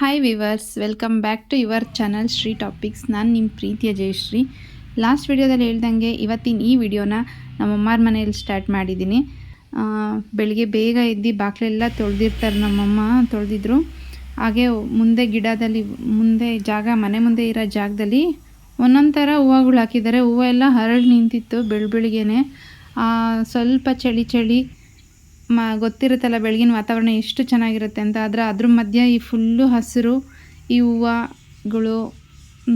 Hi viewers, welcome back to your channel Shri topics. ನಾನು ನಿಮ್ಮ ಪ್ರೀತಿಯ ಜಯಶ್ರೀ. ಲಾಸ್ಟ್ ವಿಡಿಯೋದಲ್ಲಿ ಹೇಳ್ದಂಗೆ ಇವತ್ತಿನ ಈ ವಿಡಿಯೋನ ನಮ್ಮಮ್ಮರ ಮನೆಯಲ್ಲಿ ಸ್ಟಾರ್ಟ್ ಮಾಡಿದ್ದೀನಿ. ಬೆಳಿಗ್ಗೆ ಬೇಗ ಎದ್ದು ಬಾಗಿಲೆಲ್ಲ ತೊಳೆದಿರ್ತಾರೆ, ನಮ್ಮಮ್ಮ ತೊಳೆದಿದ್ರು. ಹಾಗೆ ಮುಂದೆ ಗಿಡದಲ್ಲಿ ಮನೆ ಮುಂದೆ ಇರೋ ಜಾಗದಲ್ಲಿ ಒಂದೊಂದು ಥರ ಹೂವುಗಳು ಹಾಕಿದ್ದಾರೆ. ಹೂವು ಎಲ್ಲ ಹರಳು ನಿಂತಿತ್ತು ಬೆಳಿಗ್ಗೆನೆ. ಸ್ವಲ್ಪ ಚಳಿ ಗೊತ್ತಿರುತ್ತಲ್ಲ ಬೆಳಗಿನ ವಾತಾವರಣ ಎಷ್ಟು ಚೆನ್ನಾಗಿರುತ್ತೆ ಅಂತ. ಆದರೆ ಅದ್ರ ಮಧ್ಯೆ ಈ ಫುಲ್ಲು ಹಸಿರು, ಈ ಹೂವುಗಳು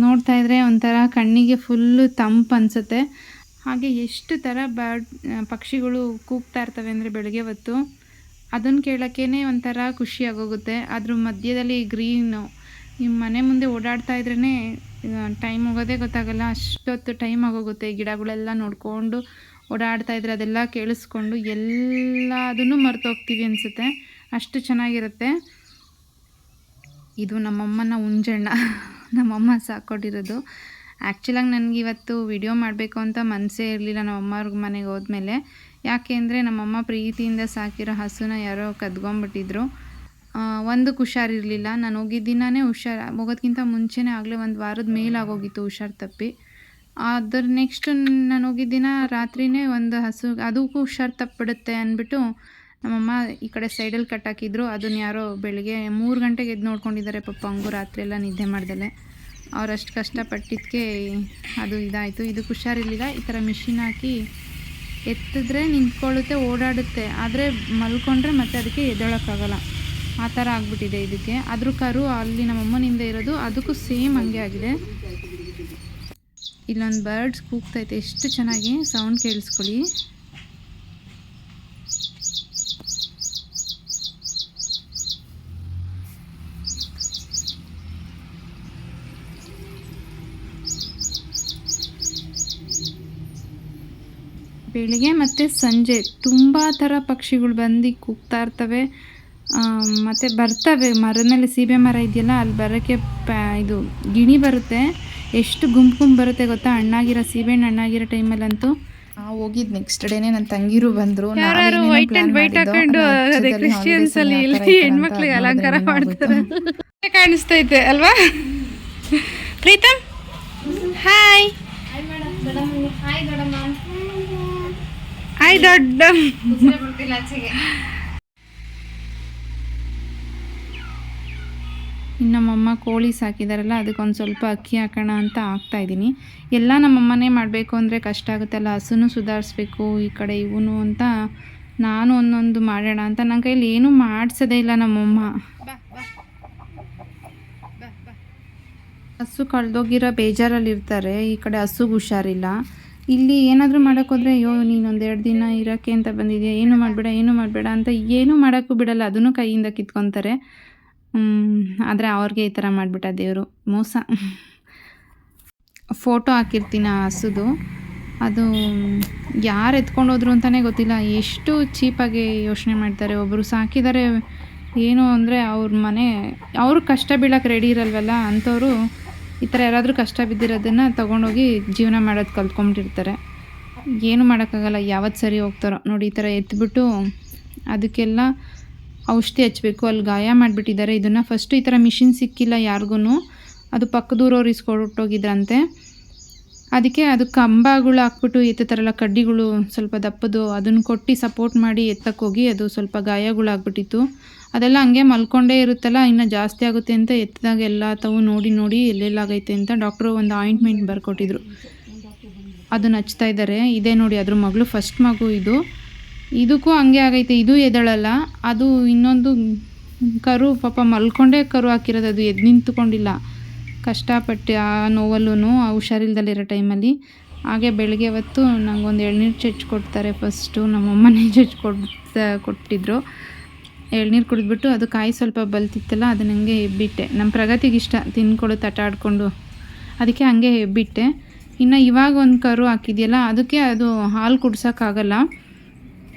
ನೋಡ್ತಾ ಇದ್ದರೆ ಒಂಥರ ಕಣ್ಣಿಗೆ ಫುಲ್ಲು ತಂಪು ಅನಿಸುತ್ತೆ. ಹಾಗೆ ಎಷ್ಟು ಥರ ಪಕ್ಷಿಗಳು ಕೂಗ್ತಾ ಇರ್ತವೆ ಅಂದರೆ ಬೆಳಗ್ಗೆ ಹೊತ್ತು ಅದನ್ನು ಕೇಳೋಕ್ಕೇ ಒಂಥರ ಖುಷಿಯಾಗೋಗುತ್ತೆ. ಅದ್ರ ಮಧ್ಯದಲ್ಲಿ ಗ್ರೀನು ನಿಮ್ಮ ಮನೆ ಮುಂದೆ ಓಡಾಡ್ತಾ ಇದ್ರೇ ಟೈಮ್ ಹೋಗೋದೇ ಗೊತ್ತಾಗಲ್ಲ, ಅಷ್ಟೊತ್ತು ಟೈಮ್ ಆಗೋಗುತ್ತೆ. ಗಿಡಗಳೆಲ್ಲ ನೋಡಿಕೊಂಡು ಓಡಾಡ್ತಾ ಇದ್ರೆ ಅದೆಲ್ಲ ಕೇಳಿಸ್ಕೊಂಡು ಎಲ್ಲದನ್ನು ಮರ್ತೋಗ್ತೀವಿ ಅನಿಸುತ್ತೆ, ಅಷ್ಟು ಚೆನ್ನಾಗಿರುತ್ತೆ. ಇದು ನಮ್ಮಮ್ಮನ ಹುಂಜಣ್ಣ, ನಮ್ಮಮ್ಮ ಸಾಕೊಂಡಿರೋದು. ಆ್ಯಕ್ಚುಲಾಗಿ ನನಗೆ ಇವತ್ತು ವಿಡಿಯೋ ಮಾಡಬೇಕು ಅಂತ ಮನಸ್ಸೇ ಇರಲಿಲ್ಲ ನಮ್ಮಮ್ಮವ್ರ ಮನೆಗೆ ಹೋದ್ಮೇಲೆ. ಯಾಕೆ ಅಂದರೆ ನಮ್ಮಮ್ಮ ಪ್ರೀತಿಯಿಂದ ಸಾಕಿರೋ ಹಸುನ ಯಾರೋ ಕದ್ಕೊಂಬಿಟ್ಟಿದ್ರು. ಒಂದಕ್ಕೆ ಹುಷಾರಿರಲಿಲ್ಲ. ನಾನು ಹೋಗಿದ್ದ ದಿನವೇ ಹೋಗೋದಕ್ಕಿಂತ ಮುಂಚೆನೇ ಆಗಲೇ ಒಂದು ವಾರದ ಮೇಲಾಗೋಗಿತ್ತು ಹುಷಾರು ತಪ್ಪಿ. ಅದ್ರ ನೆಕ್ಸ್ಟ್ ನಾನು ಹೋಗಿದ್ದ ದಿನ ರಾತ್ರಿಯೇ ಒಂದು ಹಸು ಅದಕ್ಕೂ ಹುಷಾರು ತಪ್ಪಿಬಿಡುತ್ತೆ ಅಂದ್ಬಿಟ್ಟು ನಮ್ಮಮ್ಮ ಈ ಕಡೆ ಸೈಡಲ್ಲಿ ಕಟ್ಟಾಕಿದ್ರು. ಅದನ್ನ ಯಾರೋ ಬೆಳಗ್ಗೆ 3 ಗಂಟೆಗೆ ಎದ್ದು ನೋಡ್ಕೊಂಡಿದ್ದಾರೆ. ಪಾಪ ಹಂಗೂ ರಾತ್ರಿ ಎಲ್ಲ ನಿದ್ದೆ ಮಾಡ್ದಲೆ ಅವರಷ್ಟು ಕಷ್ಟಪಟ್ಟಿದ್ದಕ್ಕೆ ಅದು ಇದಾಯಿತು. ಇದಕ್ಕೆ ಹುಷಾರಿರಲಿಲ್ಲ. ಈ ಥರ ಮಿಷಿನ್ ಹಾಕಿ ಎತ್ತಿದ್ರೆ ನಿಂತ್ಕೊಳ್ಳುತ್ತೆ, ಓಡಾಡುತ್ತೆ. ಆದರೆ ಮಲ್ಕೊಂಡ್ರೆ ಮತ್ತೆ ಅದಕ್ಕೆ ಎದ್ದೇಳೋಕ್ಕಾಗಲ್ಲ, ಆ ಥರ ಆಗಿಬಿಟ್ಟಿದೆ ಇದಕ್ಕೆ. ಅದ್ರ ಕರು ಅಲ್ಲಿ ನಮ್ಮಮ್ಮನಿಂದ ಇರೋದು ಅದಕ್ಕೂ ಸೇಮ್ ಹಂಗೆ ಆಗಿದೆ. ಇಲ್ಲೊಂದು ಬರ್ಡ್ಸ್ ಕೂಗ್ತೈತೆ, ಎಷ್ಟು ಚೆನ್ನಾಗಿ ಸೌಂಡ್ ಕೇಳಿಸ್ಕೊಳ್ಳಿ. ಬೆಳಿಗ್ಗೆ ಮತ್ತು ಸಂಜೆ ತುಂಬ ಥರ ಪಕ್ಷಿಗಳು ಬಂದು ಕೂಗ್ತಾ ಇರ್ತವೆ. ಮತ್ತು ಬರ್ತವೆ ಮರದ ಮೇಲೆ, ಸೀಬೆ ಮರ ಇದೆಯಲ್ಲ ಅಲ್ಲಿ ಬರೋಕ್ಕೆ ಇದು ಗಿಣಿ ಬರುತ್ತೆ. ಎಷ್ಟು ಗುಂಪು ಬರುತ್ತೆ ಗೊತ್ತಾ, ಹಣ್ಣಾಗಿರೋ ಸೀಬೆಹಣ್ಣು ಹಣ್ಣಾಗಿರೋ ಟೈಮಲ್ಲಂತೂ. ಹೋಗಿದ್ದು ನೆಕ್ಸ್ಟ್ ಡೇನೆ ನನ್ನ ತಂಗಿರು ಬಂದರು. ವೈಟ್ ಅಂಡ್ ವೈಟ್ ಹಾಕೊಂಡು ಕ್ರಿಶ್ಚಿಯನ್ಸ್ ಅಲ್ಲಿ ಹೆಣ್ಮಕ್ಳಿಗೆ ಅಲಂಕಾರ ಮಾಡ್ತಾರೆ, ಕಾಣಿಸ್ತೈತೆ ಅಲ್ವಾ ಪ್ರೀತಮ್? ಹಾಯ್ ಹಾಯ್ ದೊಡ್ಡ. ಇನ್ನು ನಮ್ಮಮ್ಮ ಕೋಳಿ ಸಾಕಿದಾರಲ್ಲ ಅದಕ್ಕೊಂದು ಸ್ವಲ್ಪ ಅಕ್ಕಿ ಹಾಕೋಣ ಅಂತ ಹಾಕ್ತಾಯಿದ್ದೀನಿ. ಎಲ್ಲ ನಮ್ಮಮ್ಮನೇ ಮಾಡಬೇಕು ಅಂದರೆ ಕಷ್ಟ ಆಗುತ್ತಲ್ಲ, ಹಸುನು ಸುಧಾರಿಸ್ಬೇಕು ಈ ಕಡೆ ಇವನು ಅಂತ ನಾನು ಒಂದೊಂದು ಮಾಡೋಣ ಅಂತ ನನ್ನ ಕೈಯಲ್ಲಿ ಏನೂ ಮಾಡಿಸೋದೇ ಇಲ್ಲ ನಮ್ಮಮ್ಮ. ಹಸು ಕಳೆದೋಗಿರೋ ಬೇಜಾರಲ್ಲಿರ್ತಾರೆ, ಈ ಕಡೆ ಹಸುಗೆ ಹುಷಾರಿಲ್ಲ. ಇಲ್ಲಿ ಏನಾದರೂ ಮಾಡೋಕ್ಕೋದ್ರೆ ಅಯ್ಯೋ ನೀನೊಂದು 2 ದಿನ ಇರೋಕ್ಕೆ ಅಂತ ಬಂದಿದೆಯಾ, ಏನೂ ಮಾಡಬೇಡ ಅಂತ ಏನೂ ಮಾಡೋಕ್ಕೂ ಬಿಡಲ್ಲ, ಅದನ್ನು ಕೈಯಿಂದ ಕಿತ್ಕೊತಾರೆ. ಆದರೆ ಅವ್ರಿಗೆ ಈ ಥರ ಮಾಡಿಬಿಟ್ಟ ದೇವರು, ಮೋಸ. ಫೋಟೋ ಹಾಕಿರ್ತೀನಿ ಆ ಹಸುದು, ಅದು ಯಾರು ಎತ್ಕೊಂಡೋದ್ರು ಅಂತಲೇ ಗೊತ್ತಿಲ್ಲ. ಎಷ್ಟು ಚೀಪಾಗಿ ಯೋಚನೆ ಮಾಡ್ತಾರೆ. ಒಬ್ಬರು ಸಾಕಿದ್ದಾರೆ ಏನು ಅಂದರೆ ಅವ್ರು ಕಷ್ಟ ಬೀಳಕ್ಕೆ ರೆಡಿ ಇರಲ್ವಲ್ಲ, ಅಂಥವ್ರು ಈ ಥರ ಯಾರಾದರೂ ಕಷ್ಟ ಬಿದ್ದಿರೋದನ್ನು ತೊಗೊಂಡೋಗಿ ಜೀವನ ಮಾಡೋದು ಕಲ್ತ್ಕೊಂಬಿಟ್ಟಿರ್ತಾರೆ. ಏನು ಮಾಡೋಕ್ಕಾಗಲ್ಲ, ಯಾವತ್ತು ಸರಿ ಹೋಗ್ತಾರೋ ನೋಡಿ. ಈ ಥರ ಎತ್ಬಿಟ್ಟು ಅದಕ್ಕೆಲ್ಲ ಔಷಧಿ ಹಚ್ಚಬೇಕು. ಅಲ್ಲಿ ಗಾಯ ಮಾಡಿಬಿಟ್ಟಿದ್ದಾರೆ. ಇದನ್ನು ಫಸ್ಟು ಈ ಥರ ಮಿಷಿನ್ ಸಿಕ್ಕಿಲ್ಲ ಯಾರಿಗೂ, ಅದು ಪಕ್ಕದೂರವ್ರು ಇಸ್ಕೊಟ್ಟೋಗಿದ್ರಂತೆ. ಅದಕ್ಕೆ ಅದು ಕಂಬಗಳು ಹಾಕ್ಬಿಟ್ಟು ಎತ್ತುತ್ತಾರಲ್ಲ, ಕಡ್ಡಿಗಳು ಸ್ವಲ್ಪ ದಪ್ಪದು, ಅದನ್ನು ಕೊಟ್ಟು ಸಪೋರ್ಟ್ ಮಾಡಿ ಎತ್ತಕ್ಕೋಗಿ ಅದು ಸ್ವಲ್ಪ ಗಾಯಗಳಾಗ್ಬಿಟ್ಟಿತ್ತು. ಅದೆಲ್ಲ ಹಂಗೆ ಮಲ್ಕೊಂಡೇ ಇರುತ್ತಲ್ಲ, ಇನ್ನೂ ಜಾಸ್ತಿ ಆಗುತ್ತೆ ಅಂತ ಎತ್ತಿದಾಗ ಎಲ್ಲ ತಾವು ನೋಡಿ ಎಲ್ಲೆಲ್ಲಾಗೈತೆ ಅಂತ ಡಾಕ್ಟ್ರು ಒಂದು ಆಯಿಂಟ್ಮೆಂಟ್ ಬರ್ಕೊಟ್ಟಿದ್ರು. ಅದನ್ನು ಹಚ್ತಾ ಇದ್ದಾರೆ. ಇದೇ ನೋಡಿ ಅದ್ರ ಮಗಳು, ಫಸ್ಟ್ ಮಗು ಇದು. ಇದಕ್ಕೂ ಹಂಗೆ ಆಗೈತೆ, ಇದು ಎದಳಲ್ಲ. ಅದು ಇನ್ನೊಂದು ಕರು ಪಾಪ ಮಲ್ಕೊಂಡೇ ಕರು ಹಾಕಿರೋದು, ಅದು ಎದ್ದು ನಿಂತ್ಕೊಂಡಿಲ್ಲ, ಕಷ್ಟಪಟ್ಟು ಆ ನೋವಲ್ಲೂ ಹುಷಾರಿಲ್ದಲ್ಲಿರೋ ಟೈಮಲ್ಲಿ. ಹಾಗೆ ಬೆಳಗ್ಗೆ ಹೊತ್ತು ನಂಗೊಂದು ಎಳ್ನೀರು ಕೊಡ್ತಾರೆ. ಫಸ್ಟು ನಮ್ಮಮ್ಮನೇ ಕೊಟ್ಟಿದ್ರು. ಎಳ್ನೀರು ಕುಡಿದ್ಬಿಟ್ಟು ಅದು ಕಾಯಿ ಸ್ವಲ್ಪ ಬಲ್ತಿತ್ತಲ್ಲ, ಅದನ್ನ ಹಂಗೆ ಹೆಬ್ಬಿಟ್ಟೆ. ನಮ್ಮ ಪ್ರಗತಿಗೆ ಇಷ್ಟ ತಿನ್ಕೊಳ್ಳೋ ತಟ ಆಡ್ಕೊಂಡು, ಅದಕ್ಕೆ ಹಂಗೆ ಹೆಬ್ಬಿಟ್ಟೆ. ಇನ್ನು ಇವಾಗ ಒಂದು ಕರು ಹಾಕಿದೆಯಲ್ಲ, ಅದಕ್ಕೆ ಅದು ಹಾಲು ಕುಡ್ಸೋಕ್ಕಾಗಲ್ಲ,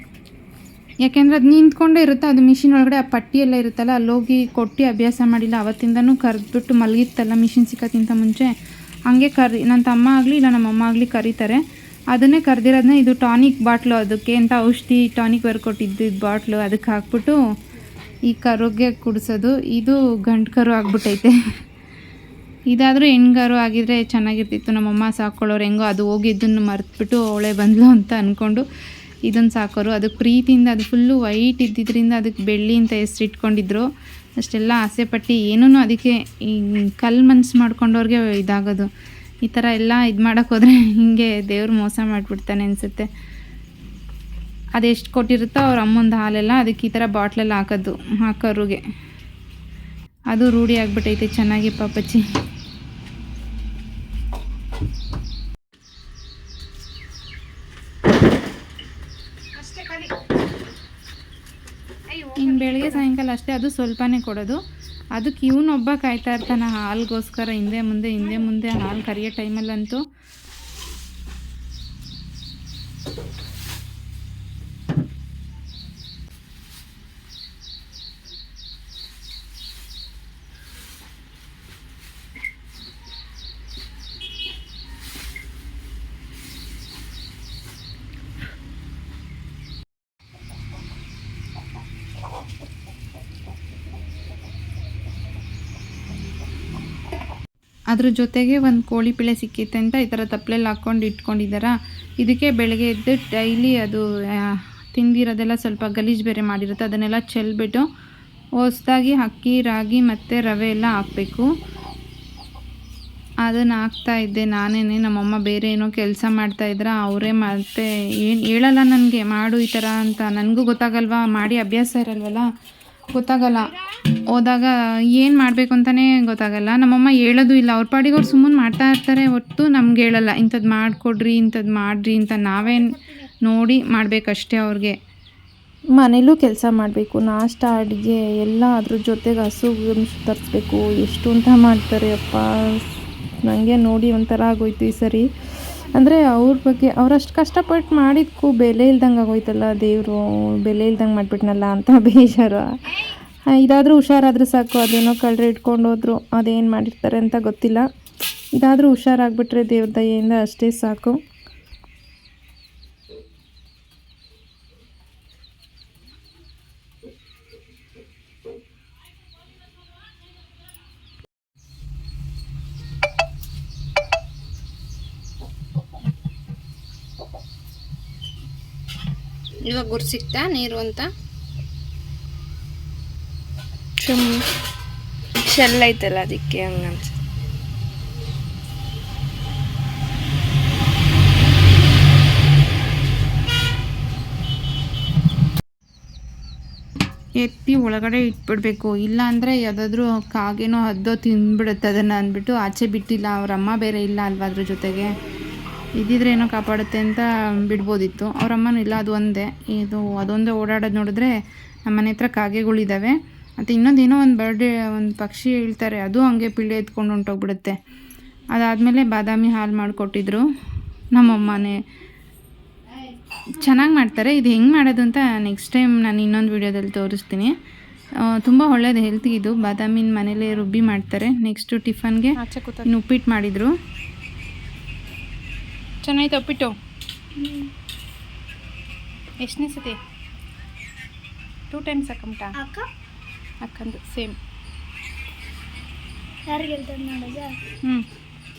ಯಾಕೆಂದರೆ ಅದು ನಿಂತ್ಕೊಂಡೇ ಇರುತ್ತೆ. ಅದು ಮಿಷಿನ್ ಒಳಗಡೆ ಆ ಪಟ್ಟಿಯೆಲ್ಲ ಇರುತ್ತಲ್ಲ, ಅಲ್ಲೋಗಿ ಕೊಟ್ಟು ಅಭ್ಯಾಸ ಮಾಡಿಲ್ಲ. ಅವತ್ತಿಂದನೂ ಕರೆದ್ಬಿಟ್ಟು ಮಲಗಿತ್ತಲ್ಲ ಮಿಷಿನ್ ಸಿಕ್ಕೋಕ್ಕಿಂತ ಮುಂಚೆ, ಹಂಗೆ ನನ್ನ ತಮ್ಮ ಆಗಲಿ ಇಲ್ಲ ನಮ್ಮಮ್ಮ ಆಗಲಿ ಕರೀತಾರೆ. ಅದನ್ನೇ ಕರೆದಿರೋದನ್ನ, ಇದು ಟಾನಿಕ್ ಬಾಟ್ಲು, ಅದಕ್ಕೆ ಅಂತ ಔಷಧಿ ಟಾನಿಕ್ ಬರ್ಕೊಟ್ಟಿದ್ದು ಬಾಟ್ಲು, ಅದಕ್ಕೆ ಹಾಕ್ಬಿಟ್ಟು ಈ ಕರುಗೆ ಕುಡಿಸೋದು. ಇದು ಗಂಡು ಕರು ಆಗ್ಬಿಟ್ಟೈತೆ. ಇದಾದರೂ ಹೆಣ್ಗಾರು ಆಗಿದ್ರೆ ಚೆನ್ನಾಗಿರ್ತಿತ್ತು. ನಮ್ಮಮ್ಮ ಸಾಕೊಳ್ಳೋರು ಹೆಂಗೋ ಅದು ಹೋಗಿದ್ದನ್ನು ಮರೆತುಬಿಟ್ಟು ಅವಳೇ ಬಂದ್ಲು ಅಂತ ಅಂದ್ಕೊಂಡು ಇದನ್ನು ಸಾಕೋರು. ಅದಕ್ಕೆ ಪ್ರೀತಿಯಿಂದ ಅದು ಫುಲ್ಲು ವೈಟ್ ಇದ್ದಿದ್ದರಿಂದ ಅದಕ್ಕೆ ಬೆಳ್ಳಿ ಅಂತ ಹೆಸ್ರು ಇಟ್ಕೊಂಡಿದ್ರು. ಅಷ್ಟೆಲ್ಲ ಆಸೆಪಟ್ಟು ಏನೂ ಅದಕ್ಕೆ ಈ ಕಲ್ಲು ಮನ್ಸು ಮಾಡ್ಕೊಂಡವ್ರಿಗೆ ಇದಾಗೋದು. ಈ ಥರ ಎಲ್ಲ ಇದು ಮಾಡೋಕ್ಕೋದ್ರೆ ಹಿಂಗೆ ದೇವ್ರು ಮೋಸ ಮಾಡಿಬಿಡ್ತಾನೆ ಅನಿಸುತ್ತೆ. ಅದೆಷ್ಟು ಕೊಟ್ಟಿರುತ್ತೋ ಅವ್ರ ಅಮ್ಮಂದು ಹಾಲೆಲ್ಲ ಅದಕ್ಕೆ ಈ ಥರ ಬಾಟ್ಲಲ್ಲಿ ಹಾಕೋದು ಕರುಗೆ. ಅದು ರೂಢಿ ಆಗಿಬಿಟ್ಟೈತೆ ಚೆನ್ನಾಗಿ ಪಾಪಚ್ಚಿ. ಇನ್ನು ಬೆಳಗ್ಗೆ ಸಾಯಂಕಾಲ ಅಷ್ಟೇ, ಅದು ಸ್ವಲ್ಪನೇ ಕೊಡೋದು. ಅದಕ್ಕೆ ಇವನೊಬ್ಬ ಕಾಯ್ತಾ ಇರ್ತಾನೆ ಹಾಲ್ಗೋಸ್ಕರ, ಹಿಂದೆ ಮುಂದೆ ಹಾಲು ಕರಿಯೋ ಟೈಮಲ್ಲಂತೂ. ಅದ್ರ ಜೊತೆಗೆ ಒಂದು ಕೋಳಿ ಪಿಳೆ ಸಿಕ್ಕಿತ್ತೆ ಅಂತ ಈ ಥರ ತಪ್ಪಲೆಲ್ಲಿ ಹಾಕ್ಕೊಂಡು ಇಟ್ಕೊಂಡಿದ್ದಾರಾ. ಇದಕ್ಕೆ ಬೆಳಗ್ಗೆ ಎದ್ದು ಡೈಲಿ ಅದು ತಿಂದಿರೋದೆಲ್ಲ ಸ್ವಲ್ಪ ಗಲೀಜು ಬೇರೆ ಮಾಡಿರುತ್ತೆ, ಅದನ್ನೆಲ್ಲ ಚೆಲ್ಬಿಟ್ಟು ಹೊಸ್ದಾಗಿ ಅಕ್ಕಿ ರಾಗಿ ಮತ್ತು ರವೆ ಎಲ್ಲ ಹಾಕಬೇಕು. ಅದನ್ನು ಹಾಕ್ತಾಯಿದ್ದೆ ನಾನೇನೆ. ನಮ್ಮಮ್ಮ ಬೇರೆ ಏನೋ ಕೆಲಸ ಮಾಡ್ತಾಯಿದ್ರೆ ಅವರೇ ಮತ್ತೆ ಏನು ಹೇಳಲ್ಲ ನನಗೆ ಮಾಡು ಈ ಥರ ಅಂತ. ನನಗೂ ಗೊತ್ತಾಗಲ್ವಾ, ಮಾಡಿ ಅಭ್ಯಾಸ ಇರಲ್ವಲ್ಲ, ಗೊತ್ತಾಗಲ್ಲ. ಹೋದಾಗ ಏನು ಮಾಡಬೇಕು ಅಂತಲೇ ಗೊತ್ತಾಗಲ್ಲ. ನಮ್ಮಮ್ಮ ಹೇಳೋದು ಇಲ್ಲ, ಅವ್ರ ಪಾಡಿಗೆ ಅವ್ರು ಸುಮ್ಮನೆ ಮಾಡ್ತಾ ಇರ್ತಾರೆ, ಹೊತ್ತು ನಮ್ಗೆ ಹೇಳಲ್ಲ ಇಂಥದ್ದು ಮಾಡಿಕೊಡ್ರಿ ಇಂಥದ್ದು ಮಾಡಿರಿ ಅಂತ. ನಾವೇ ನೋಡಿ ಮಾಡಬೇಕಷ್ಟೇ ಅವ್ರಿಗೆ. ಮನೇಲೂ ಕೆಲಸ ಮಾಡಬೇಕು, ನಾಷ್ಟ ಅಡುಗೆ ಎಲ್ಲ ಅದ್ರ ಜೊತೆಗೆ ಹಸುವನ್ನು ತರಿಸ್ಬೇಕು. ಎಷ್ಟು ಅಂತ ಮಾಡ್ತಾರೆ ಅಪ್ಪ, ನನಗೆ ನೋಡಿ ಒಂಥರ ಆಗೋಯ್ತು ಈ ಸರಿ. ಅಂದರೆ ಅವ್ರ ಬಗ್ಗೆ ಅವರಷ್ಟು ಕಷ್ಟಪಟ್ಟು ಮಾಡಿದ್ದಕ್ಕೂ ಬೆಲೆ ಇಲ್ದಂಗೆ ಆಗೋಯ್ತಲ್ಲ, ದೇವರು ಬೆಲೆ ಇಲ್ದಂಗೆ ಮಾಡಿಬಿಟ್ನಲ್ಲ ಅಂತ ಬೇಜಾರು. ಇದಾದರೂ ಹುಷಾರಾದ್ರೆ ಸಾಕು. ಅದೇನೋ ಕಳ್ಳರೆ ಇಟ್ಕೊಂಡು ಹೋದ್ರು, ಅದೇನು ಮಾಡಿರ್ತಾರೆ ಅಂತ ಗೊತ್ತಿಲ್ಲ. ಇದಾದರೂ ಹುಷಾರಾಗ್ಬಿಟ್ರೆ ದೇವ್ರ ದಯೆಯಿಂದ ಅಷ್ಟೇ ಸಾಕು. ಇವಾಗ ಗುರು ಸಿಕ್ತಾ ನೀರು ಅಂತ ಶೆಲ್ ಐತಲ್ಲ ಅದಕ್ಕೆ ಹಂಗನ್ಸ. ಎತ್ತಿ ಒಳಗಡೆ ಇಟ್ಬಿಡ್ಬೇಕು, ಇಲ್ಲ ಅಂದರೆ ಯಾವುದಾದ್ರೂ ಕಾಗೇನೋ ಹದ್ದೋ ತಿಂದ್ಬಿಡುತ್ತೆ ಅದನ್ನು ಅಂದ್ಬಿಟ್ಟು ಆಚೆ ಬಿಟ್ಟಿಲ್ಲ. ಅವ್ರ ಅಮ್ಮ ಬೇರೆ ಇಲ್ಲ ಅಲ್ವಾ, ಅದ್ರ ಜೊತೆಗೆ ಇದ್ದಿದ್ರೆ ಏನೋ ಕಾಪಾಡುತ್ತೆ ಅಂತ ಬಿಡ್ಬೋದಿತ್ತು. ಅವ್ರ ಅಮ್ಮನೂ ಇಲ್ಲ, ಅದು ಒಂದೇ. ಅದೊಂದೇ ಓಡಾಡೋದು ನೋಡಿದ್ರೆ ನಮ್ಮ ಮನೆ ಹತ್ರ ಕಾಗೆಗಳಿದ್ದಾವೆ. ಮತ್ತು ಇನ್ನೊಂದೇನೋ ಒಂದು ಒಂದು ಪಕ್ಷಿ ಹೇಳ್ತಾರೆ, ಅದು ಹಂಗೆ ಪಿಳ್ಳೆ ಎತ್ಕೊಂಡು ಹೊಂಟೋಗ್ಬಿಡುತ್ತೆ. ಅದಾದಮೇಲೆ ಬಾದಾಮಿ ಹಾಲು ಮಾಡಿಕೊಟ್ಟಿದ್ರು ನಮ್ಮಮ್ಮನೇ. ಚೆನ್ನಾಗಿ ಮಾಡ್ತಾರೆ. ಇದು ಹೆಂಗೆ ಮಾಡೋದು ಅಂತ ನೆಕ್ಸ್ಟ್ ಟೈಮ್ ನಾನು ಇನ್ನೊಂದು ವೀಡಿಯೋದಲ್ಲಿ ತೋರಿಸ್ತೀನಿ. ತುಂಬ ಒಳ್ಳೇದು ಹೆಲ್ತಿಗೆ ಇದು. ಬಾದಾಮಿನ ಮನೇಲೇ ರುಬ್ಬಿ ಮಾಡ್ತಾರೆ. ನೆಕ್ಸ್ಟು ಟಿಫನ್ಗೆ ಇನ್ನು ಉಪ್ಪಿಟ್ಟು ಮಾಡಿದರು. ಚೆನ್ನಾಗಿತ್ತು ಉಪ್ಪಿಟ್ಟು. ಎಷ್ಟನೇ ಸತಿ? 2 ಟೈಮ್ಸ್ ಅಕ್ಕಂಟ ಅಕ್ಕಂದು ಸೇಮ್. ಯಾರು ಗೆಲ್ತಾರೆ ನೋಡೋದ?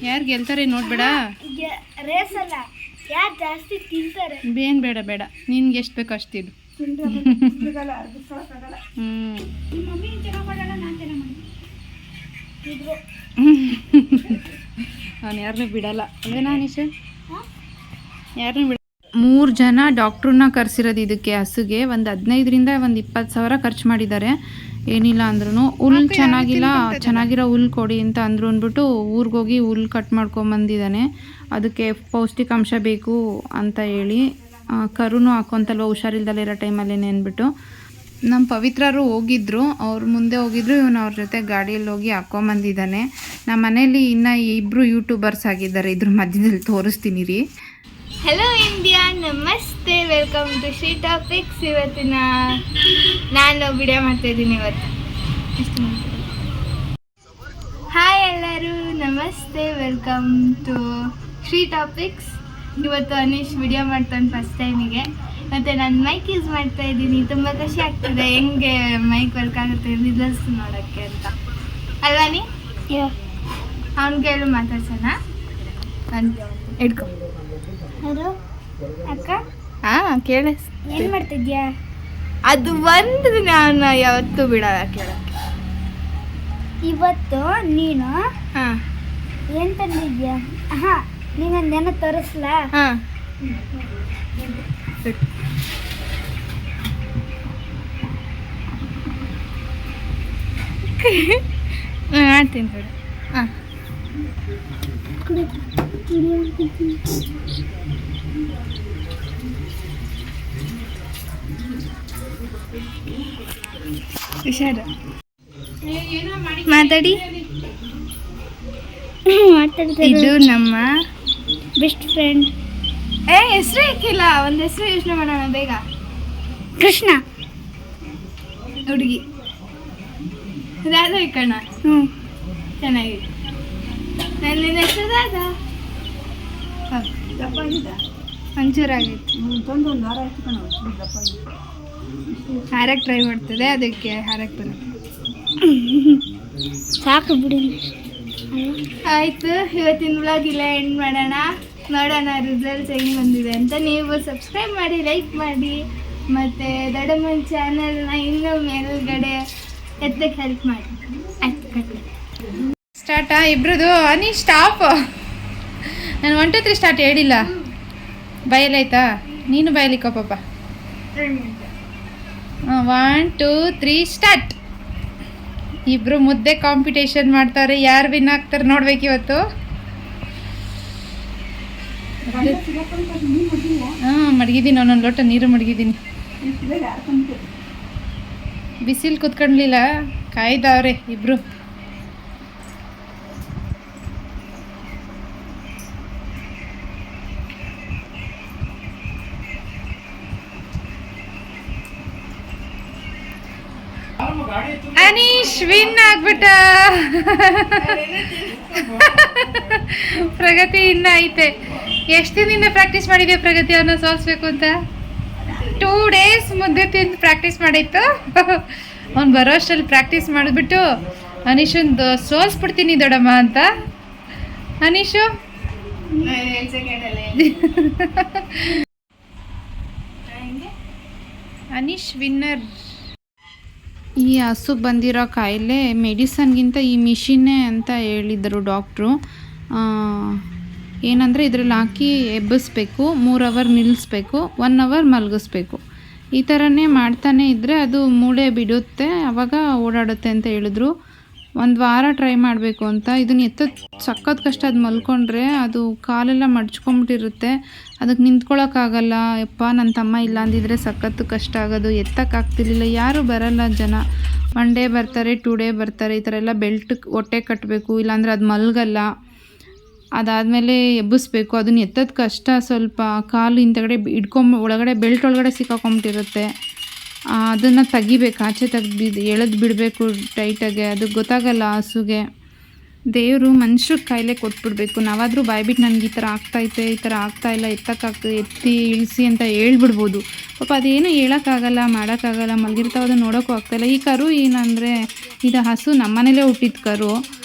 ಯಾರು ಗೆಲ್ತಾರೆ ನೋಡ್ಬೇಡ, ರೇಸ್ ಅಲ್ಲ, ಯಾರು ಜಾಸ್ತಿ ತಿಂತಾರೆ. ಬೇನ್ ಬೇಡ ನಿನ್ಗೆ ಎಷ್ಟು ಬೇಕು ಅಷ್ಟು ತಿನ್ನು. ಮಮ್ಮಿ ಚೆನ್ನಾಗಿ ಮಾಡೋಣ, ನಾನು ಚೆನ್ನಾಗಿ ಮಾಡಿ ಅವನು ಯಾರನ್ನೂ ಬಿಡಲ್ಲ ಅಂದರೆ ನಾನಿಶೆ ಯಾರನ್ನೂ ಬಿಡ. 3 ಜನ ಡಾಕ್ಟ್ರನ್ನ ಕರೆಸಿರೋದು ಇದಕ್ಕೆ. ಹಸುಗೆ ಒಂದು 15ರಿಂದ ಒಂದು 20 ಸಾವಿರ ಖರ್ಚು ಮಾಡಿದ್ದಾರೆ. ಏನಿಲ್ಲ ಅಂದ್ರೂ ಹುಲ್ಲು ಚೆನ್ನಾಗಿರೋ ಹುಲ್ಲು ಕೊಡಿ ಅಂತ ಅಂದರು ಅಂದ್ಬಿಟ್ಟು ಊರಿಗೋಗಿ ಹುಲ್ಲು ಕಟ್ ಮಾಡ್ಕೊಂಬಂದಿದ್ದಾನೆ. ಅದಕ್ಕೆ ಪೌಷ್ಟಿಕಾಂಶ ಬೇಕು ಅಂತ ಹೇಳಿ. ಕರುನೂ ಹಾಕೊಂತಲ್ವ ಹುಷಾರಿಲ್ದಲ್ಲೇ ಇರೋ ಟೈಮಲ್ಲೇ ಅಂದ್ಬಿಟ್ಟು. ನಮ್ಮ ಪವಿತ್ರರು ಹೋಗಿದ್ರು, ಅವ್ರ ಮುಂದೆ ಹೋಗಿದ್ರು, ಇವನು ಅವ್ರ ಜೊತೆ ಗಾಡಿಯಲ್ಲಿ ಹೋಗಿ ಹಾಕ್ಕೊಂಬಂದಿದ್ದಾನೆ. ನಮ್ಮ ಮನೇಲಿ ಇನ್ನೂ 2 ಯೂಟ್ಯೂಬರ್ಸ್ ಆಗಿದ್ದಾರೆ, ಇದ್ರ ಮಧ್ಯದಲ್ಲಿ ತೋರಿಸ್ತೀನಿ ರೀ. ಹಲೋ ಇಂಡಿಯಾ, ನಮಸ್ತೆ, ವೆಲ್ಕಮ್ ಟು ಶ್ರೀ ಟಾಪಿಕ್ಸ್. ಇವತ್ತಿನ ನಾನು ವಿಡಿಯೋ ಮಾಡ್ತಾಯಿದ್ದೀನಿ. ಇವತ್ತು ಹಾಯ್ ಎಲ್ಲರೂ, ನಮಸ್ತೆ, ವೆಲ್ಕಮ್ ಟು ಶ್ರೀ ಟಾಪಿಕ್ಸ್. ಇವತ್ತು ಅನೀಶ್ ವಿಡಿಯೋ ಮಾಡ್ತಾನೆ ಫಸ್ಟ್ ಟೈಮಿಗೆ. ಮತ್ತು ನಾನು ಮೈಕ್ ಯೂಸ್ ಮಾಡ್ತಾ ಇದ್ದೀನಿ. ತುಂಬ ಖುಷಿ ಆಗ್ತಿದೆ ಹೆಂಗೆ ಮೈಕ್ ವರ್ಕ್ ಆಗುತ್ತೆ ರಿಸಲ್ಟ್ಸ್ ನೋಡೋಕ್ಕೆ ಅಂತ ಅಲ್ವಾ ನೀ? ಅವ್ನ ಕೇಳು ಮಾತಾಡ್ಸೋಣ. ಹಿಡ್ಕೊ ಅಕ್ಕ. ಹಾಂ ಕೇಳಿಸ್. ಏನು ಮಾಡ್ತಿದ್ಯಾ? ಅದು ಒಂದು ದಿನ ನಾನು ಯಾವತ್ತೂ ಬಿಡಲ್ಲ ಕೇಳೋಕ್ಕೆ. ಇವತ್ತು ನೀನು ಏನು ತಂದಿದ್ಯಾ? ಹಾಂ ನೀನೊಂದೇನೋ ತೋರಿಸ್ಲಾ? ಹಾಂ ಮಾಡ್ತೀನಿ ಬಿಡು. ಹಾಂ ಹುಷಾರು ಮಾತಾಡಿ. ಇದು ನಮ್ಮ ಬೆಸ್ಟ್ ಫ್ರೆಂಡ್. ಹೆಸರು ಇಕ್ಕಿಲ್ಲ, ಒಂದು ಹೆಸರು ಯೋಚನೆ ಮಾಡೋಣ ಬೇಗ. ಕೃಷ್ಣ ಹುಡುಗಿ ರಾಧಾ ಇಕ್ಕಣ್ಣ. ಚೆನ್ನಾಗಿ ನನ್ನ ಹೆಸರು ರಾಧಾ. ಒಂಚೂರಾಗೈತಿ, ಹಾರಕ್ಕೆ ಟ್ರೈ ಮಾಡ್ತದೆ, ಅದಕ್ಕೆ ಹಾರಕ್ಕೆ ಬರೋದು. ಸಾಕು ಬಿಡಿ. ಆಯಿತು, ಇವತ್ತಿನ ವ್ಲಾಗ್ ಇಲ್ಲ ಎಂಡ್ ಮಾಡೋಣ. ನೋಡೋಣ ರಿಸಲ್ಟ್ಸ್ ಹೆಂಗೆ ಬಂದಿದೆ ಅಂತ. ನೀವು ಸಬ್ಸ್ಕ್ರೈಬ್ ಮಾಡಿ, ಲೈಕ್ ಮಾಡಿ, ಮತ್ತು ದೊಡ್ಡಮ್ಮನ ಚಾನಲ್ನ ಇನ್ನೂ ಮೇಲ್ಗಡೆ ಎತ್ತಕ್ಕೆ ಹೆಲ್ಪ್ ಮಾಡಿ. ಆಯ್ತು ಕಟ್ಟಿ ಸ್ಟಾರ್ಟಾ ಇಬ್ರದು? ಅನಿ ಸ್ಟಾಪ್. ನಾನು 1 2 3 ಸ್ಟಾರ್ಟ್ ಹೇಳಿಲ್ಲ. ಬಯಲಾಯ್ತಾ? ನೀನು ಬಯಲಿಕ್ಕೋ ಪಾಪ. 1 2 3 ಸ್ಟಾರ್ಟ್. ಇಬ್ರು ಮುದ್ದೆ ಕಾಂಪಿಟೇಷನ್ ಮಾಡ್ತಾರೆ, ಯಾರು ವಿನ್ ಆಗ್ತಾರೆ ನೋಡ್ಬೇಕು ಇವತ್ತು. ಮಡಗಿದ್ದೀನಿ, ಒಂದೊಂದು ಲೋಟ ನೀರು ಮಡಗಿದ್ದೀನಿ. ಬಿಸಿಲು ಕುತ್ಕೊಂಡ್ಲಿಲ್ಲ, ಕಾಯ್ದವ್ರೆ ಇಬ್ರು. ಅನೀಶ್ ವಿನ್ ಆಗ್ಬಿಟ್ಟ. ಪ್ರಗತಿ ಇನ್ನ ಐತೆ. ಎಷ್ಟು ದಿನದಿಂದ ಪ್ರಾಕ್ಟೀಸ್ ಮಾಡಿದ್ಯಾ ಪ್ರಗತಿ ಅವನ್ನ ಸೋಲ್ಸ್ಬೇಕು ಅಂತ? 2 days ಮುದ್ದೆ ತಿಂದು ಪ್ರಾಕ್ಟೀಸ್ ಮಾಡಿತ್ತು. ಅವ್ನು ಬರೋ ಅಷ್ಟರಲ್ಲಿ ಪ್ರಾಕ್ಟೀಸ್ ಮಾಡಿಬಿಟ್ಟು ಅನೀಶಂದು ಸೋಲ್ಸ್ಬಿಡ್ತೀನಿ ದೊಡ್ಡಮ್ಮ ಅಂತ. ಅನೀಶು ಅನೀಶ್ ವಿನ್ನರ್. ಈ ಹಸುಗೆ ಬಂದಿರೋ ಕಾಯಿಲೆ ಮೆಡಿಸನ್ಗಿಂತ ಈ ಮಿಷಿನ್ನೇ ಅಂತ ಹೇಳಿದರು ಡಾಕ್ಟ್ರು. ಏನಂದರೆ ಇದರಲ್ಲಿ ಹಾಕಿ ಎಬ್ಬಿಸ್ಬೇಕು, 3 hour ನಿಲ್ಲಿಸ್ಬೇಕು, 1 hour ಮಲಗಿಸ್ಬೇಕು. ಈ ಥರನೇ ಮಾಡ್ತಾನೆ ಇದ್ದರೆ ಅದು ಮೂಳೆ ಬಿಡುತ್ತೆ, ಆವಾಗ ಓಡಾಡುತ್ತೆ ಅಂತ ಹೇಳಿದ್ರು. 1 ವಾರ ಟ್ರೈ ಮಾಡಬೇಕು ಅಂತ. ಇದನ್ನು ಎತ್ತೋದು ಸಖತ್ ಕಷ್ಟ. ಅದು ಮಲ್ಕೊಂಡ್ರೆ ಅದು ಕಾಲೆಲ್ಲ ಮಡ್ಚ್ಕೊಂಬಿಟ್ಟಿರುತ್ತೆ, ಅದಕ್ಕೆ ನಿಂತ್ಕೊಳ್ಳೋಕ್ಕಾಗಲ್ಲ. ಯಪ್ಪ ನನ್ನ ತಮ್ಮ ಇಲ್ಲ ಅಂದಿದ್ರೆ ಸಖತ್ತು ಕಷ್ಟ ಆಗೋದು. ಎತ್ತಕ್ಕಾಗ್ತಿರ್ಲಿಲ್ಲ. ಯಾರೂ ಬರಲ್ಲ ಜನ. 1 day ಬರ್ತಾರೆ, 2 day ಬರ್ತಾರೆ. ಈ ಥರ ಎಲ್ಲ ಬೆಲ್ಟ್ ಹೊಟ್ಟೆ ಕಟ್ಟಬೇಕು, ಇಲ್ಲಾಂದರೆ ಅದು ಮಲಗಲ್ಲ. ಅದಾದಮೇಲೆ ಎಬ್ಬಿಸ್ಬೇಕು. ಅದನ್ನು ಎತ್ತೋದು ಕಷ್ಟ. ಸ್ವಲ್ಪ ಕಾಲು ಹಿಂದಗಡೆ ಒಳಗಡೆ ಬೆಲ್ಟ್ ಒಳಗಡೆ ಸಿಕ್ಕಾಕೊಂಬಿಟ್ಟಿರುತ್ತೆ. ಅದನ್ನು ತೆಗಿಬೇಕು, ಆಚೆ ತೆಗ್ದು ಎಳೆದು ಬಿಡಬೇಕು ಟೈಟಾಗೆ. ಅದು ಗೊತ್ತಾಗಲ್ಲ ಹಸುಗೆ. ದೇವರು ಮನುಷ್ಯರಿಗೆ ಕಾಯಿಲೆ ಕೊಟ್ಬಿಡ್ಬೇಕು. ನಾವಾದರೂ ಬಾಯ್ಬಿಟ್ಟು ನನಗೆ ಈ ಥರ ಆಗ್ತಾಯಿದೆ, ಈ ಥರ ಆಗ್ತಾಯಿಲ್ಲ, ಎತ್ತಕ್ಕಾಗ್ತದೆ, ಎತ್ತಿ ಇಳಿಸಿ ಅಂತ ಹೇಳ್ಬಿಡ್ಬೋದು. ಪಾಪ ಅದೇನು ಹೇಳೋಕ್ಕಾಗಲ್ಲ, ಮಾಡೋಕ್ಕಾಗಲ್ಲ. ಮಲಗಿರ್ತಾವೆ, ಅದನ್ನು ನೋಡೋಕ್ಕೂ ಆಗ್ತಾಯಿಲ್ಲ. ಈ ಕರು ಏನಂದರೆ ಇದು ಹಸು ನಮ್ಮನೇಲೇ ಹುಟ್ಟಿದ ಕರು.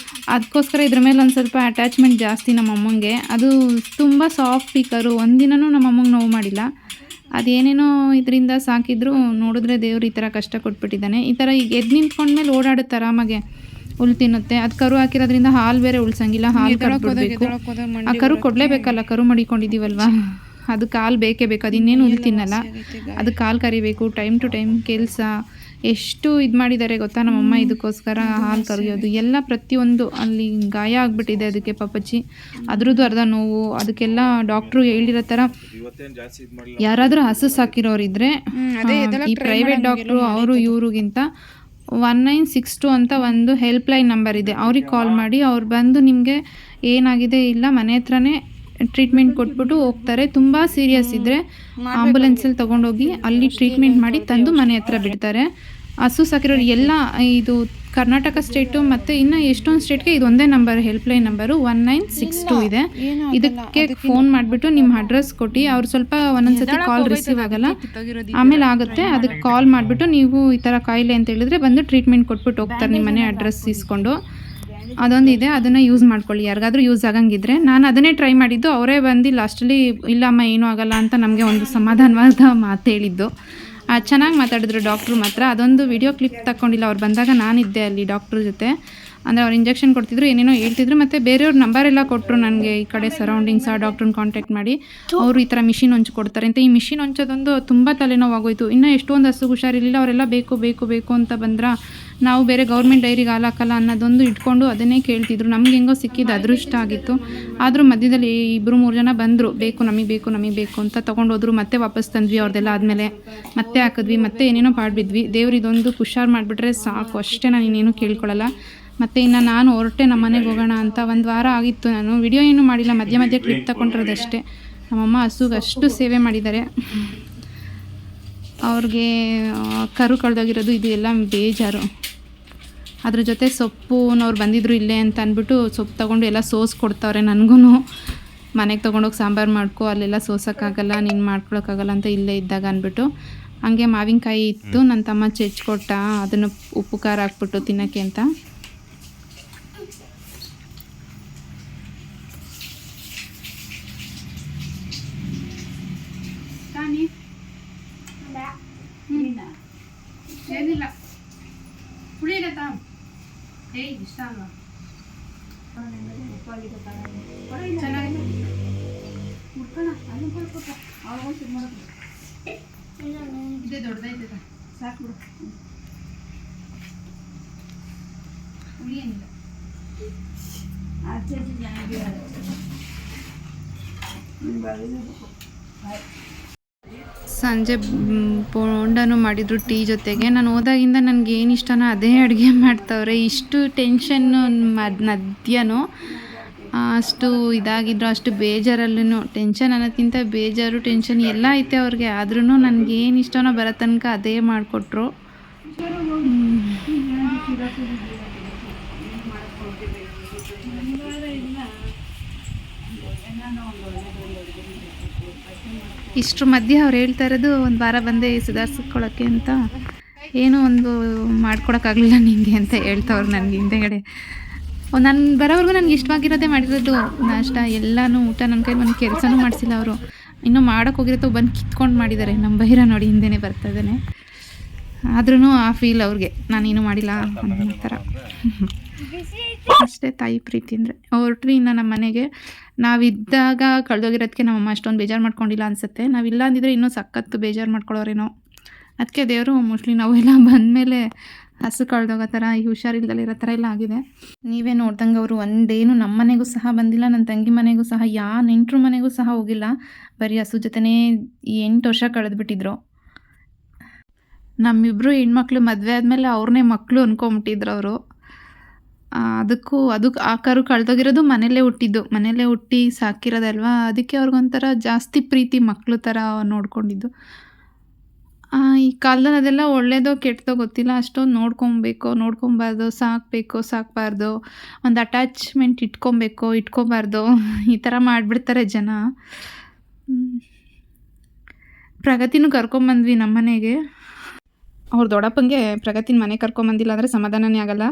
ಅದಕ್ಕೋಸ್ಕರ ಇದ್ರ ಮೇಲೆ ಒಂದು ಸ್ವಲ್ಪ ಅಟ್ಯಾಚ್ಮೆಂಟ್ ಜಾಸ್ತಿ ನಮ್ಮ ಅಮ್ಮಂಗೆ. ಅದು ತುಂಬ ಸಾಫ್ಟ್ ಈ ಕರು. ಒಂದಿನವೂ ನಮ್ಮ ಅಮ್ಮಂಗೆ ನೋವು ಮಾಡಿಲ್ಲ. ಅದೇನೇನೋ ಇದರಿಂದ ಸಾಕಿದ್ರು, ನೋಡಿದ್ರೆ ದೇವ್ರು ಈ ಥರ ಕಷ್ಟ ಕೊಟ್ಬಿಟ್ಟಿದ್ದಾನೆ. ಈ ಥರ ಈಗ ಎದ್ದು ನಿಂತ್ಕೊಂಡ್ಮೇಲೆ ಓಡಾಡುತ್ತೆ ಆರಾಮಾಗೆ, ಹುಲ್ಲು ತಿನ್ನುತ್ತೆ. ಅದು ಕರು ಹಾಕಿರೋದ್ರಿಂದ ಹಾಲು ಬೇರೆ ಉಳ್ಸಂಗಿಲ್ಲ, ಹಾಲು ಕಟ್ಬಿಡ್ಬೇಕು. ಆ ಕರು ಕೊಡಲೇಬೇಕಲ್ಲ, ಕರು ಮಡಿಕೊಂಡಿದ್ದೀವಲ್ವ, ಅದಕ್ಕೆ ಹಾಲು ಬೇಕೇ ಬೇಕು. ಅದು ಇನ್ನೇನು ಹುಲ್ಲು ತಿನ್ನಲ್ಲ, ಅದಕ್ಕೆ ಹಾಲು ಕರಿಬೇಕು. ಟೈಮ್ ಟು ಟೈಮ್ ಕೆಲಸ ಎಷ್ಟು ಇದು ಮಾಡಿದ್ದಾರೆ ಗೊತ್ತಾ ನಮ್ಮಮ್ಮ ಇದಕ್ಕೋಸ್ಕರ. ಹಾಲು ಕರಿಯೋದು ಎಲ್ಲ ಪ್ರತಿಯೊಂದು. ಅಲ್ಲಿ ಗಾಯ ಆಗಿಬಿಟ್ಟಿದೆ ಅದಕ್ಕೆ ಪಾಪಚ್ಚಿ, ಅದ್ರದ್ದು ಅರ್ಧ ನೋವು. ಅದಕ್ಕೆಲ್ಲ ಡಾಕ್ಟ್ರು ಹೇಳಿರೋ ಥರ ಯಾರಾದರೂ ಹಸು ಸಾಕಿರೋರಿದ್ರೆ ಈ ಪ್ರೈವೇಟ್ ಡಾಕ್ಟ್ರು ಅವರು ಇವ್ರಿಗಿಂತ 1962 ಅಂತ ಒಂದು ಹೆಲ್ಪ್ಲೈನ್ ನಂಬರ್ ಇದೆ, ಅವ್ರಿಗೆ ಕಾಲ್ ಮಾಡಿ. ಅವ್ರು ಬಂದು ನಿಮಗೆ ಏನಾಗಿದೆ ಇಲ್ಲ ಮನೆ ಹತ್ರನೇ ಟ್ರೀಟ್ಮೆಂಟ್ ಕೊಟ್ಬಿಟ್ಟು ಹೋಗ್ತಾರೆ. ತುಂಬ ಸೀರಿಯಸ್ ಇದ್ದರೆ ಆಂಬುಲೆನ್ಸಲ್ಲಿ ತೊಗೊಂಡೋಗಿ ಅಲ್ಲಿ ಟ್ರೀಟ್ಮೆಂಟ್ ಮಾಡಿ ತಂದು ಮನೆ ಹತ್ರ ಬಿಡ್ತಾರೆ. ಹಸು ಸಾಕಿರೋರು ಎಲ್ಲ ಇದು ಕರ್ನಾಟಕ ಸ್ಟೇಟು ಮತ್ತು ಇನ್ನು ಎಷ್ಟೊಂದು ಸ್ಟೇಟ್ಗೆ ಇದೊಂದೇ ನಂಬರ್, ಹೆಲ್ಪ್ಲೈನ್ ನಂಬರು 1962 ಇದೆ. ಇದಕ್ಕೆ ಫೋನ್ ಮಾಡಿಬಿಟ್ಟು ನಿಮ್ಮ ಅಡ್ರೆಸ್ ಕೊಟ್ಟು ಅವ್ರು ಸ್ವಲ್ಪ ಒಂದೊಂದ್ಸತಿ ಕಾಲ್ ರಿಸೀವ್ ಆಗಲ್ಲ, ಆಮೇಲೆ ಆಗುತ್ತೆ. ಅದಕ್ಕೆ ಕಾಲ್ ಮಾಡಿಬಿಟ್ಟು ನೀವು ಈ ಥರ ಕಾಯಿಲೆ ಅಂತ ಹೇಳಿದ್ರೆ ಬಂದು ಟ್ರೀಟ್ಮೆಂಟ್ ಕೊಟ್ಬಿಟ್ಟು ಹೋಗ್ತಾರೆ ನಿಮ್ಮ ಮನೆ ಅಡ್ರೆಸ್ ಇಸ್ಕೊಂಡು. ಅದೊಂದಿದೆ, ಅದನ್ನು ಯೂಸ್ ಮಾಡ್ಕೊಳ್ಳಿ ಯಾರಿಗಾದ್ರೂ ಯೂಸ್ ಆಗಂಗಿದ್ರೆ. ನಾನು ಅದನ್ನೇ ಟ್ರೈ ಮಾಡಿದ್ದು, ಅವರೇ ಬಂದು ಲಾಸ್ಟಲ್ಲಿ ಇಲ್ಲಮ್ಮ ಏನೂ ಆಗಲ್ಲ ಅಂತ ನಮಗೆ ಒಂದು ಸಮಾಧಾನವಾದ ಮಾತು ಹೇಳಿದ್ದು. ಚೆನ್ನಾಗಿ ಮಾತಾಡಿದ್ರು ಡಾಕ್ಟ್ರು ಮಾತ್ರ. ಅದೊಂದು ವಿಡಿಯೋ ಕ್ಲಿಪ್ ತಗೊಂಡಿಲ್ಲ, ಅವ್ರು ಬಂದಾಗ ನಾನಿದ್ದೆ ಅಲ್ಲಿ ಡಾಕ್ಟ್ರ್ ಜೊತೆ. ಅಂದರೆ ಅವ್ರು ಇಂಜೆಕ್ಷನ್ ಕೊಡ್ತಿದ್ರು, ಏನೇನೋ ಹೇಳ್ತಿದ್ರು, ಮತ್ತು ಬೇರೆಯವ್ರ ನಂಬರೆಲ್ಲ ಕೊಟ್ಟರು ನನಗೆ ಈ ಕಡೆ ಸರೌಂಡಿಂಗ್ಸ್ ಆ ಡಾಕ್ಟ್ರನ್ನ ಕಾಂಟ್ಯಾಕ್ಟ್ ಮಾಡಿ. ಅವರು ಈ ಥರ ಮಿಷಿನ್ ಹೊಂಚು ಕೊಡ್ತಾರೆ ಅಂತ. ಈ ಮಿಷಿನ್ ಹೊಂಚೋದೊಂದು ತುಂಬ ತಲೆನೋವಾಗೋಯ್ತು. ಇನ್ನೂ ಎಷ್ಟೊಂದು ಹಸು ಹುಷಾರಿರಲಿಲ್ಲ, ಅವರೆಲ್ಲ ಬೇಕು ಬೇಕು ಬೇಕು ಅಂತ ಬಂದ್ರೆ ನಾವು ಬೇರೆ ಗೌರ್ಮೆಂಟ್ ಡೈರಿಗೆ ಹಾಲಾಕಲ್ಲ ಅನ್ನೋದೊಂದು ಇಟ್ಕೊಂಡು ಅದನ್ನೇ ಕೇಳ್ತಿದ್ರು. ನಮ್ಗೆ ಹೆಂಗೋ ಸಿಕ್ಕಿದ್ದು ಅದೃಷ್ಟ ಆಗಿತ್ತು. ಆದರೂ ಮಧ್ಯದಲ್ಲಿ 2-3 ಜನ ಬಂದರು, ಬೇಕು ನಮಗೆ ಬೇಕು ನಮಗೆ ಬೇಕು ಅಂತ ತೊಗೊಂಡೋದ್ರು. ಮತ್ತೆ ವಾಪಸ್ ತಂದ್ವಿ ಅವ್ರದ್ದೆಲ್ಲ ಆದಮೇಲೆ, ಮತ್ತೆ ಹಾಕಿದ್ವಿ, ಮತ್ತೆ ಏನೇನೋ ಪಾಡ್ಬಿದ್ವಿ. ದೇವ್ರು ಇದೊಂದು ಹುಷಾರು ಮಾಡಿಬಿಟ್ರೆ ಸಾಕು, ಅಷ್ಟೇ. ನಾನು ಇನ್ನೇನು ಕೇಳ್ಕೊಳ್ಳಲ್ಲ. ಮತ್ತು ಇನ್ನು ನಾನು ಹೊರಟೆ ನಮ್ಮ ಮನೆಗೆ ಹೋಗೋಣ ಅಂತ. 1 ವಾರ ಆಗಿತ್ತು, ನಾನು ವಿಡಿಯೋ ಏನೂ ಮಾಡಿಲ್ಲ, ಮಧ್ಯೆ ಮಧ್ಯೆ ಕ್ಲಿಪ್ ತಗೊಂಡಿರೋದಷ್ಟೇ. ನಮ್ಮಮ್ಮ ಹಸುಗೆ ಅಷ್ಟು ಸೇವೆ ಮಾಡಿದ್ದಾರೆ. ಅವ್ರಿಗೆ ಕರು ಕಳೆದೋಗಿರೋದು ಇದು ಎಲ್ಲ ಬೇಜಾರು. ಅದ್ರ ಜೊತೆ ಸೊಪ್ಪುನವ್ರು ಬಂದಿದ್ರು ಇಲ್ಲೇ ಅಂತ ಅಂದ್ಬಿಟ್ಟು ಸೊಪ್ಪು ತೊಗೊಂಡು ಎಲ್ಲ ಸೋಸ್ ಕೊಡ್ತಾವ್ರೆ ನನಗೂ. ಮನೆಗೆ ತೊಗೊಂಡೋಗಿ ಸಾಂಬಾರು ಮಾಡ್ಕೊ, ಅಲ್ಲೆಲ್ಲ ಸೋಸೋಕ್ಕಾಗಲ್ಲ, ನೀನು ಮಾಡ್ಕೊಳಕ್ಕಾಗಲ್ಲ ಅಂತ ಇಲ್ಲೇ ಇದ್ದಾಗ ಅಂದ್ಬಿಟ್ಟು. ಹಂಗೆ ಮಾವಿನಕಾಯಿ ಇತ್ತು, ನನ್ನ ತಮ್ಮ ಕೊಟ್ಟ, ಅದನ್ನು ಉಪ್ಪು ಖಾರ ಹಾಕ್ಬಿಟ್ಟು ತಿನ್ನೋಕ್ಕೆ ಅಂತ. ಏನಿಲ್ಲ ಕುಡಿಯಲ್ಲ ಇಷ್ಟ ಅಲ್ವಾ ಚೆನ್ನಾಗಿ ಇದೇ ದೊಡ್ಡದೈತದ ಸಾಕು ಬಿಡು. ಉಳಿಯೇನಿಲ್ಲ ಸಂಜೆ ಬೋಂಡನೂ ಮಾಡಿದ್ರು ಟೀ ಜೊತೆಗೆ. ನಾನು ಹೋದಾಗಿಂದ ನನಗೆ ಏನು ಇಷ್ಟನೋ ಅದೇ ಅಡುಗೆ ಮಾಡ್ತಾವ್ರೆ. ಇಷ್ಟು ಟೆನ್ಷನ್ನು ಮಧ್ಯಾಹ್ನ ಅಷ್ಟು ಇದಾಗಿದ್ರು, ಅಷ್ಟು ಬೇಜಾರಲ್ಲೂ. ಟೆನ್ಷನ್ ಅನ್ನೋದಕ್ಕಿಂತ ಬೇಜಾರು ಟೆನ್ಷನ್ ಎಲ್ಲ ಐತೆ ಅವ್ರಿಗೆ. ಆದ್ರೂ ನನಗೆ ಏನು ಇಷ್ಟನೋ ಬರೋ ತನಕ ಅದೇ ಮಾಡಿಕೊಟ್ರು. ಇಷ್ಟರ ಮಧ್ಯೆ ಅವ್ರು ಹೇಳ್ತಾ ಇರೋದು 1 ವಾರ ಬಂದೆ ಸುಧಾರಿಸ್ಕೊಳ್ಳೋಕ್ಕೆ ಅಂತ, ಏನೋ ಒಂದು ಮಾಡ್ಕೊಡೋಕ್ಕಾಗಲಿಲ್ಲ ನಿನಗೆ ಅಂತ ಹೇಳ್ತಾವ್ರು ನನಗೆ ಹಿಂದೆಗಡೆ. ನಾನು ಬರೋವರೆಗೂ ನನಗೆ ಇಷ್ಟವಾಗಿರೋದೇ ಮಾಡಿರೋದು. ನಾಷ್ಟ ಎಲ್ಲನೂ ಊಟ ನನ್ನ ಕೈ ಒಂದು ಕೆಲಸನೂ ಮಾಡಿಸಿಲ್ಲ ಅವರು. ಇನ್ನೂ ಮಾಡೋಕ್ಕೆ ಹೋಗಿರತ್ತೋ ಬಂದು ಕಿತ್ಕೊಂಡು ಮಾಡಿದ್ದಾರೆ. ನಮ್ಮ ಬೈರ ನೋಡಿ ಹಿಂದೆನೇ ಬರ್ತಾ ಇದ್ದಾನೆ. ಆದ್ರೂ ಆ ಫೀಲ್ ಅವ್ರಿಗೆ, ನಾನೇನು ಮಾಡಿಲ್ಲ ಅನ್ನೋ ಥರ. ಅಷ್ಟೇ ತಾಯಿ ಪ್ರೀತಿ ಅಂದರೆ. ಹೊರಟ್ವಿ ಇನ್ನು ನಮ್ಮ ಮನೆಗೆ. ನಾವಿದ್ದಾಗ ಕಳೆದೋಗಿರೋದಕ್ಕೆ ನಮ್ಮಮ್ಮ ಅಷ್ಟೊಂದು ಬೇಜಾರು ಮಾಡ್ಕೊಂಡಿಲ್ಲ ಅನಿಸುತ್ತೆ. ನಾವಿಲ್ಲ ಅಂದಿದ್ರೆ ಇನ್ನೂ ಸಖತ್ತು ಬೇಜಾರು ಮಾಡ್ಕೊಳ್ಳೋರೇನೋ. ಅದಕ್ಕೆ ದೇವರು ಮೋಸ್ಟ್ಲಿ ನಾವೆಲ್ಲ ಬಂದಮೇಲೆ ಹಸು ಕಳೆದೋಗೋ ಥರ, ಈ ಹುಷಾರಿಲ್ದಲ್ಲಿರೋ ಥರ ಎಲ್ಲ ಆಗಿದೆ. ನೀವೇ ನೋಡ್ದಂಗೆ ಅವರು ಒಂದೇನು ನಮ್ಮ ಮನೆಗೂ ಸಹ ಬಂದಿಲ್ಲ, ನನ್ನ ತಂಗಿ ಮನೆಗೂ ಸಹ, ನೆಂಟರು ಮನೆಗೂ ಸಹ ಹೋಗಿಲ್ಲ. ಬರೀ ಹಸು ಜೊತೆನೇ 8 ವರ್ಷ ಕಳೆದ್ಬಿಟ್ಟಿದ್ರು. ನಮ್ಮಿಬ್ಬರು ಹೆಣ್ಮಕ್ಳು ಮದುವೆ ಆದಮೇಲೆ ಅವ್ರನ್ನೇ ಮಕ್ಕಳು ಅಂದ್ಕೊಂಬಿಟ್ಟಿದ್ರು ಅವರು. ಅದಕ್ಕೂ ಆ ಕರು ಕಳೆದೋಗಿರೋದು ಮನೆಯಲ್ಲೇ ಹುಟ್ಟಿ ಸಾಕಿರೋದಲ್ವಾ, ಅದಕ್ಕೆ ಅವ್ರಿಗೊಂಥರ ಜಾಸ್ತಿ ಪ್ರೀತಿ, ಮಕ್ಕಳು ಥರ ನೋಡ್ಕೊಂಡಿದ್ದು. ಈ ಕಾಲದಲ್ಲಿ ಅದೆಲ್ಲ ಒಳ್ಳೇದೋ ಕೆಟ್ಟದೋ ಗೊತ್ತಿಲ್ಲ. ಅಷ್ಟೊಂದು ನೋಡ್ಕೊಬಾರ್ದು, ಸಾಕಬಾರ್ದು, ಒಂದು ಅಟ್ಯಾಚ್ಮೆಂಟ್ ಇಟ್ಕೊಬಾರ್ದು, ಈ ಥರ ಮಾಡಿಬಿಡ್ತಾರೆ ಜನ. ಪ್ರಗತಿನೂ ಕರ್ಕೊಂಬಂದ್ವಿ ನಮ್ಮ ಮನೆಗೆ. ಅವ್ರ ದೊಡ್ಡಪ್ಪಂಗೆ ಪ್ರಗತಿನ ಮನೆ ಕರ್ಕೊಂಬಂದಿಲ್ಲ ಅಂದರೆ ಸಮಾಧಾನನೇ ಆಗಲ್ಲ.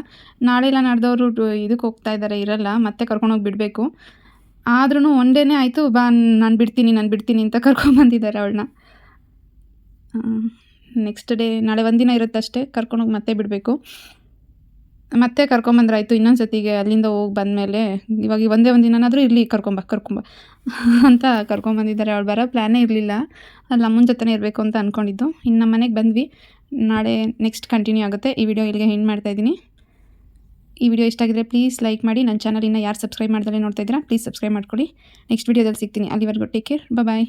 ನಾಳೆ ಇಲ್ಲ ನಾಡ್ದವರು ಇದಕ್ಕೆ ಹೋಗ್ತಾ ಇದ್ದಾರೆ, ಇರಲ್ಲ, ಮತ್ತೆ ಕರ್ಕೊಂಡೋಗಿ ಬಿಡಬೇಕು. ಆದ್ರೂ ಒನ್ ಡೇನೇ ಆಯಿತು, ಬಾ ನಾನು ಬಿಡ್ತೀನಿ ಅಂತ ಕರ್ಕೊಂಬಂದಿದ್ದಾರೆ ಅವಳನ್ನ. ನೆಕ್ಸ್ಟ್ ಡೇ ನಾಳೆ ಒಂದಿನ ಇರುತ್ತಷ್ಟೇ, ಕರ್ಕೊಂಡೋಗಿ ಮತ್ತೆ ಬಿಡಬೇಕು. ಮತ್ತೆ ಕರ್ಕೊಂಬಂದ್ರಾಯ್ತು. ಇನ್ನೊಂದು ಸತಿಗೆ ಅಲ್ಲಿಂದ ಹೋಗಿ ಬಂದಮೇಲೆ ಇವಾಗ ಒಂದೇ ಒಂದು ದಿನನಾದರೂ ಇರಲಿ, ಕರ್ಕೊಂಬ ಅಂತ ಕರ್ಕೊಂಬಂದಿದ್ದಾರೆ. ಅವಳು ಬರೋ ಪ್ಲ್ಯಾನೇ ಇರಲಿಲ್ಲ, ಅಲ್ಲಿ ಅಮ್ಮನ ಜೊತೆನೇ ಇರಬೇಕು ಅಂತ ಅಂದ್ಕೊಂಡಿದ್ದು. ಇನ್ನು ನಮ್ಮ ಮನೆಗೆ ಬಂದ್ವಿ. ನಾಳೆ ನೆಕ್ಸ್ಟ್ ಕಂಟಿನ್ಯೂ ಆಗುತ್ತೆ. ಈ ವಿಡಿಯೋ ಇಲ್ಲಿಗೆ ಎಂಡ್ ಮಾಡ್ತಾಯಿದ್ದೀನಿ. ಈ ವಿಡಿಯೋ ಇಷ್ಟ ಆಗಿದ್ರೆ ಪ್ಲೀಸ್ ಲೈಕ್ ಮಾಡಿ. ನನ್ನ ಚಾನಲ್ ಇನ್ನೂ ಯಾರು ಸಬ್ಸ್ಕ್ರೈಬ್ ಮಾಡ್ದಲೇ ನೋಡ್ತಾ ಇದ್ದೀರಾ, ಪ್ಲೀಸ್ ಸಬ್ಸ್ಕ್ರೈಬ್ ಮಾಡ್ಕೊಳ್ಳಿ. ನೆಕ್ಸ್ಟ್ ವಿಡಿಯೋದಲ್ಲಿ ಸಿಗ್ತೀನಿ. ಅಲ್ಲಿವರೆಗೂ ಟೇಕ್ ಕೇರ್, ಬಾಯ್.